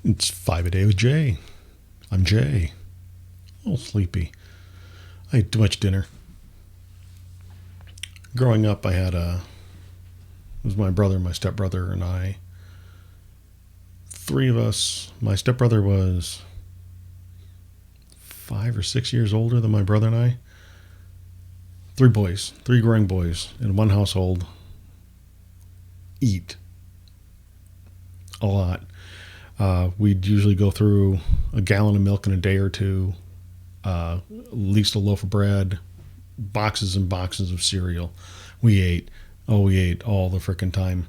It's 5 a day with Jay. I'm Jay. A little sleepy. I ate too much dinner. Growing up, it was my brother, my stepbrother, and I. Three of us. My stepbrother was 5 or 6 years older than my brother and I. Three boys, three growing boys in one household. Eat a lot. We'd usually go through a gallon of milk in a day or two, at least a loaf of bread, boxes and boxes of cereal. We ate. Oh, we ate all the frickin' time.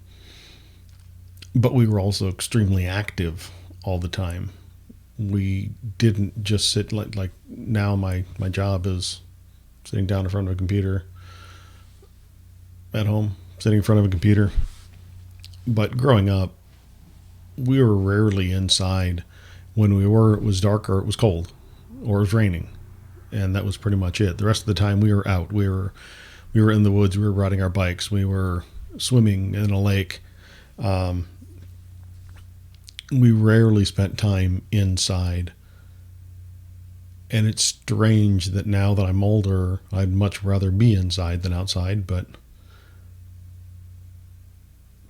But we were also extremely active all the time. We didn't just sit like now. My job is sitting down in front of a computer at home, sitting in front of a computer. But growing up, we were rarely inside. When we were, it was dark or it was cold or it was raining, and that was pretty much it. The rest of the time, we were out. We were in the woods. We were riding our bikes. We were swimming in a lake. We rarely spent time inside. And it's strange that now that I'm older, I'd much rather be inside than outside, but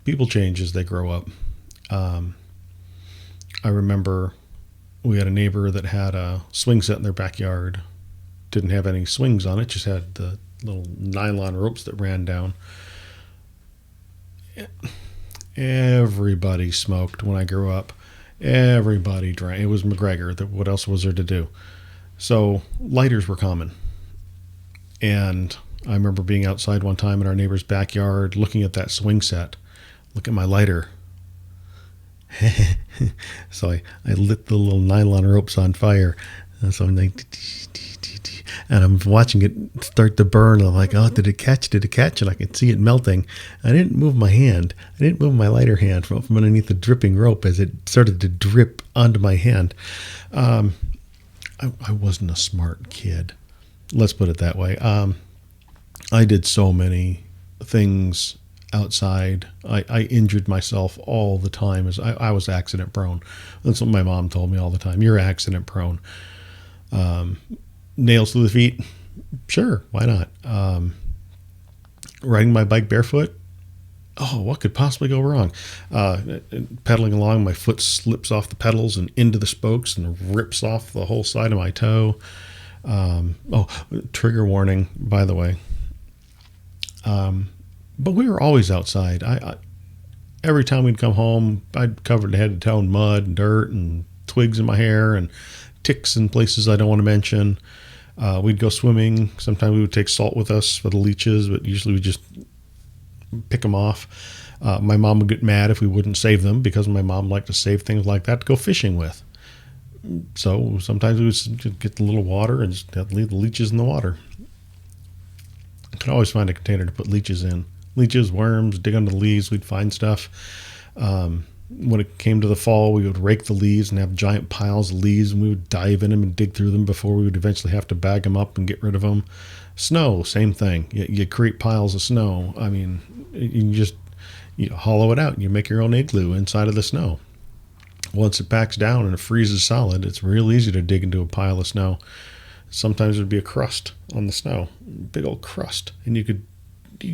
people change as they grow up. I remember we had a neighbor that had a swing set in their backyard. Didn't have any swings on it, just had the little nylon ropes that ran down. Everybody smoked when I grew up. Everybody drank. It was McGregor. What else was there to do? So lighters were common. And I remember being outside one time in our neighbor's backyard looking at that swing set. Look at my lighter. So I lit the little nylon ropes on fire. And so I'm like, and I'm watching it start to burn. I'm like, oh, did it catch? Did it catch? And I could see it melting. I didn't move my hand. I didn't move my lighter hand from underneath the dripping rope as it started to drip onto my hand. I wasn't a smart kid. Let's put it that way. I did so many things outside. I injured myself all the time as I was accident prone. That's what my mom told me all the time. You're accident prone. Nails through the feet. Sure. Why not? Riding my bike barefoot. Oh, what could possibly go wrong? Pedaling along, my foot slips off the pedals and into the spokes and rips off the whole side of my toe. Trigger warning, by the way. But we were always outside. Every time we'd come home, I'd covered head to toe in mud and dirt and twigs in my hair and ticks in places I don't want to mention. We'd go swimming. Sometimes we would take salt with us for the leeches, but usually we just pick them off. My mom would get mad if we wouldn't save them because my mom liked to save things like that to go fishing with. So sometimes we would just get the little water and just leave the leeches in the water. I could always find a container to put leeches in. Leeches, worms, dig under the leaves, we'd find stuff. When it came to the fall, we would rake the leaves and have giant piles of leaves, and we would dive in them and dig through them before we would eventually have to bag them up and get rid of them. Snow, same thing. You create piles of snow. I mean, you hollow it out and you make your own igloo inside of the snow. Once it packs down and it freezes solid, it's real easy to dig into a pile of snow. Sometimes there'd be a crust on the snow, big old crust, and you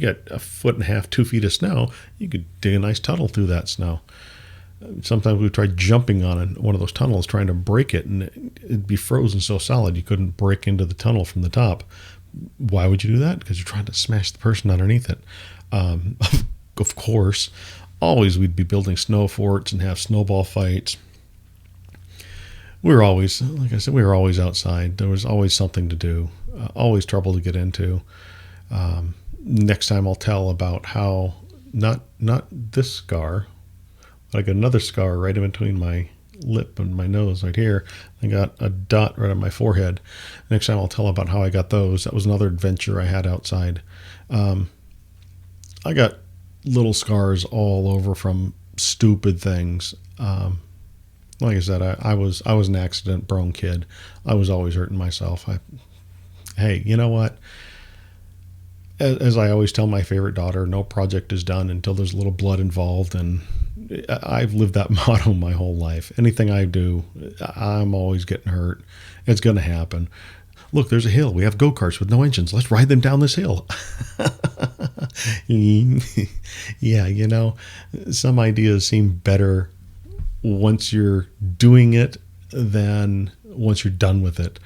got 1.5 feet, 2 feet of snow, you could dig a nice tunnel through that snow. Sometimes we would try jumping on one of those tunnels, trying to break it, and it'd be frozen so solid you couldn't break into the tunnel from the top. Why would you do that? Because you're trying to smash the person underneath it. Of course, always we'd be building snow forts and have snowball fights. We were always, like I said, we were always outside. There was always something to do, always trouble to get into. Next time I'll tell about how, not this scar, but I got another scar right in between my lip and my nose right here. I got a dot right on my forehead. Next time I'll tell about how I got those. That was another adventure I had outside. I got little scars all over from stupid things. Like I said, I was an accident-prone kid. I was always hurting myself. Hey, you know what? As I always tell my favorite daughter, no project is done until there's a little blood involved, and I've lived that motto my whole life. Anything I do, I'm always getting hurt. It's going to happen. Look, there's a hill. We have go-karts with no engines. Let's ride them down this hill. Yeah, some ideas seem better once you're doing it than once you're done with it.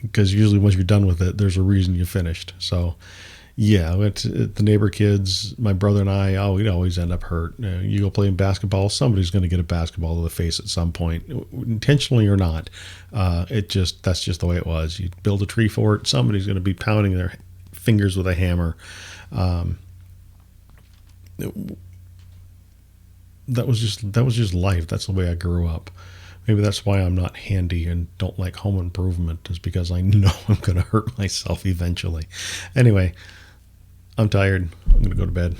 Because usually once you're done with it, there's a reason you finished. So, yeah, the neighbor kids, my brother and I, we'd always end up hurt. You go playing basketball, somebody's going to get a basketball to the face at some point, intentionally or not. That's just the way it was. You build a tree fort, somebody's going to be pounding their fingers with a hammer. That was just life. That's the way I grew up. Maybe that's why I'm not handy and don't like home improvement, is because I know I'm going to hurt myself eventually. Anyway, I'm tired. I'm going to go to bed.